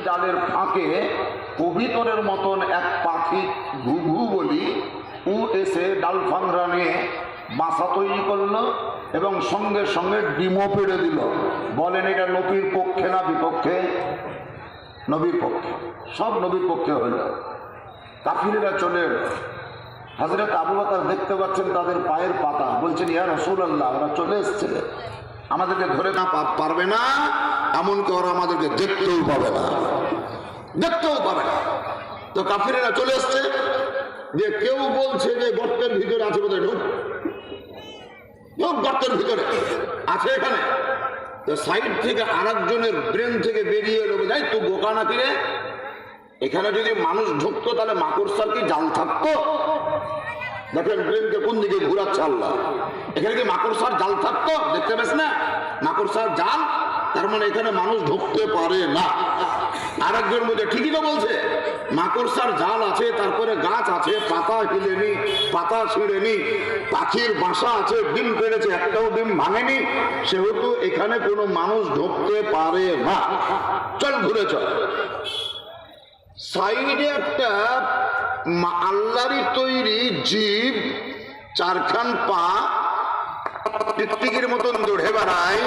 জালের ফাঁকে কবিতরের মতন এক পাখি ঘুঘু বলি ও এসে ডাল ফাংরা নিয়ে বাসা তৈরি করলো এবং সঙ্গে সঙ্গে ডিমও পেড়ে দিল। বলেন এটা নবীর পক্ষে না বিপক্ষে? নবীর পক্ষে, সব নবীর পক্ষে হলো। কাফিরেরা চলে এলো। হযরত আবু বকর দেখতে পাচ্ছেন তাদের পায়ের পাতা, বলছেন ইয়া রাসূলুল্লাহ, ওরা চলে এসছে, আমাদেরকে ধরে না পারবে না, এমনকি ওরা আমাদেরকে দেখতেও পাবে না, দেখতেও পাবে না। তো কাফিরেরা চলে এসছে, যে কেউ বলছে যে গর্তের ভিতরে আছে, বোধহয় ঢুক গর্তের ভিতরে আছে এখানে। তো সাইড থেকে আরেকজনের ব্রেন থেকে বেরিয়ে এলো, যাই তুই বোকা নাকি রে, এখানে যদি মানুষ ঢুকতো তাহলে মাকড়সার কি জাল থাকতো? দেখেন ব্রেনকে কোন দিকে ঘুরাচ্ছে আল্লাহ। এখানে কি মাকড়সার জাল থাকতো? দেখতে পেস না মাকড়সার জাল, তার মানে এখানে মানুষ ঢুকতে পারে না। আরেকজন মধ্যে ঠিকই তো বলছে, মাকড়সার জাল আছে, তারপরে গাছ আছে, পাতা হিলেনি, পাতা ছিঁড়েনি, পাখির বাসা আছে, ডিম পেড়েছে, একটাও ডিম ভাঙেনি, সেহেতু এখানে কোনো মানুষ ঢুকতে পারে না। চল ঘুরে চল। সাইডে একটা আল্লাহরই তৈরি জীব, চারখান পা, টিকটিকির মতন দৌড়ে বেড়ায়,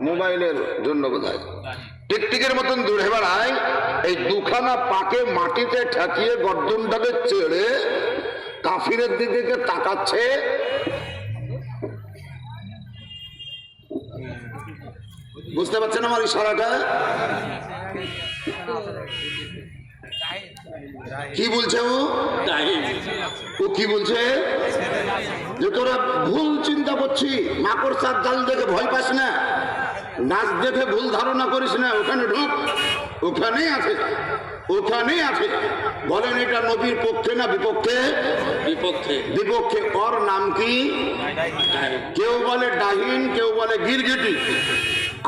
মোবাইলের জন্য বোধহয় টিকটিকের মতন দৌড়ে বেড়ায়। এই দুখানা পাকে মাটিতে ঠেকিয়ে গর্দনটাকে চেড়ে কাফিরের দিকে তাকাচ্ছে। বুঝতে পারছেন আমার ইশারাটা? কি বলছে ও কি বলছে? যে তোরা ভুল চিন্তা করছি, মাকড়সার জাল দেখে ভয় পাস না, নাচ দেখে ভুল ধারণা করিস না, ওখানে ঢুক, ওখানেই আছে, ওখানেই আছে। বলেন এটা নবীর পক্ষে না বিপক্ষে? বিপক্ষে। বিপক্ষে। ওর নাম কি? কেউ বলে ডাহিন, কেউ বলে গিরগিটি।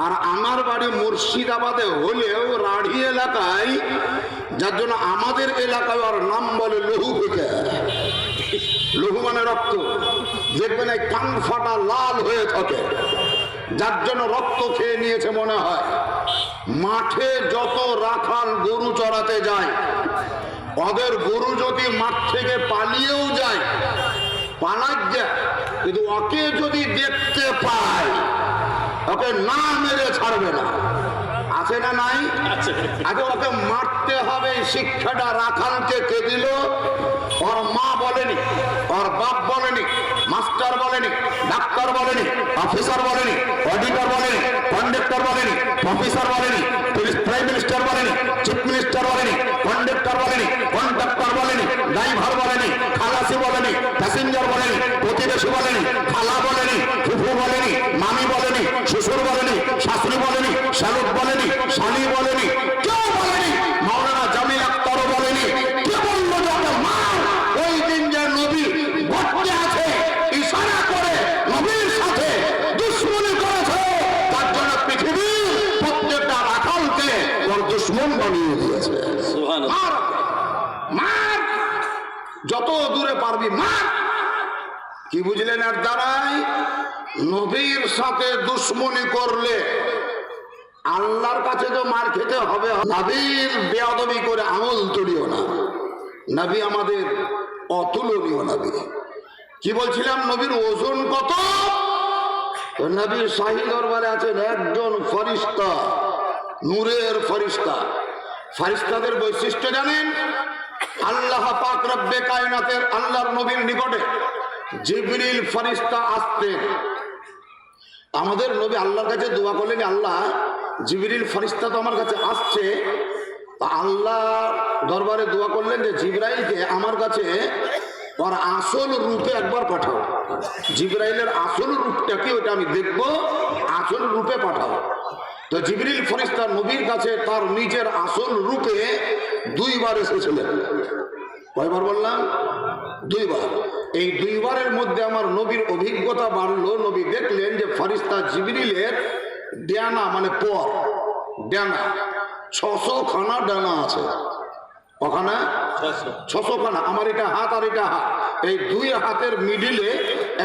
আর আমার বাড়ি মুর্শিদাবাদে হলেও রাঢ়ি এলাকায়, যার জন্য আমাদের এলাকায় ওর নাম বলে লহু ফিকা। লহু মানে রক্ত, দেখবেন এই কান ফাটা লাল হয়ে থাকে, যার জন্য রক্ত খেয়ে নিয়েছে মনে হয়। মাঠে যত রাখাল গরু চড়াতে যায়, ওদের গরু যদি মাঠ থেকে পালিয়েও যায়, পালাক যায়, কিন্তু ওকে যদি দেখতে পায় ওকে না মেরে ছাড়বে না। আছে না নাই? আগে ওকে মারতে হবে। শিক্ষাটা রাখালকে কে দিল? ওর মা বলেনি, ওর বাপ বলেনি, মাস্টার বলেনি, ডাক্তার বলেনি, অফিসার বলেনি, অডিটর বলেনি, কন্ডাক্টর বলেনি, প্রফেসর বলেনি, প্রাইম মিনিস্টার বলেনি, চিফ মিনিস্টার বলেনি, কন্ডাক্টর বলেনি, কন্ডাক্টর বলেনি, ড্রাইভার বলেনি, খালাসি বলেনি, প্যাসেঞ্জার বলেনি, প্রতিবেশী বলেনি, খালা বলেনি, ফুফু বলেনি, মামি বলেনি, শ্বশুর বলেনি, শাশুড়ি বলেনি, শালুক বলেনি, শালি বলেনি, কেউ বলেনি। মাওলানা জামিল আক্তারও বলেনি। কে বললো যে মা ওই দিন যে নবী ভর্তি আছে, ইশারা করে নবীর সাথে দুশ্মনী করেছে, তার জন্য পৃথিবীর প্রত্যেকটা রাখালকে ওর দুশ্মন বানিয়ে দিয়েছে। মার, মার, যত দূরে পারবি মার। কি বুঝলেন? আর দ্বারাই নবীর সাথে দুশ্মনী করলে আল্লাহর কাছে তো মার খেতে হবে। নবীর বেয়াদবি করে আমল তুলিও না। নবী আমাদের অতুলনীয় নবী। কি বলছিলাম? নবীর ওজন কত? নবীর শাহী দরবারে আছেন একজন ফরিস্তা, নূরের ফরিস্তা। ফরিস্তাদের বৈশিষ্ট্য জানেন? আল্লাহ পাক রব্বে কায়নাতের আল্লাহর নবীর নিকটে জিবরিল ফরিস্তা আসতেন। আমাদের নবী আল্লাহর কাছে দোয়া করলেন, আল্লাহ জিবরিল ফরিস্তা তো আমার কাছে আসছে, আল্লাহ দরবারে দোয়া করলেন যে জিবরাইলকে আমার কাছে ওর আসল রূপে একবার পাঠাও। জিবরাইলের আসল রূপটা কি ওটা আমি দেখব, আসল রূপে পাঠাও। তো জিবরিল ফরিস্তা নবীর কাছে তার নিজের আসল রূপে দুইবার এসেছিলেন। কয়বার বললাম? দুইবার। এই দুইবারের মধ্যে আমার নবীর অভিজ্ঞতা বাড়লো। নবী দেখলেন যে ফরিস্তা জিবরিলের ডানা মানে পর ডানা 600 খানা ডানা আছে। ওখানে 600 খানা। আমার এটা হাত আর এটা হাত, এই দুই হাতের মিডিলে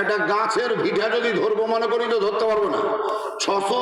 একটা গাছের ভিটা যদি ধরবো মনে করি তো ধরতে পারবো না। 600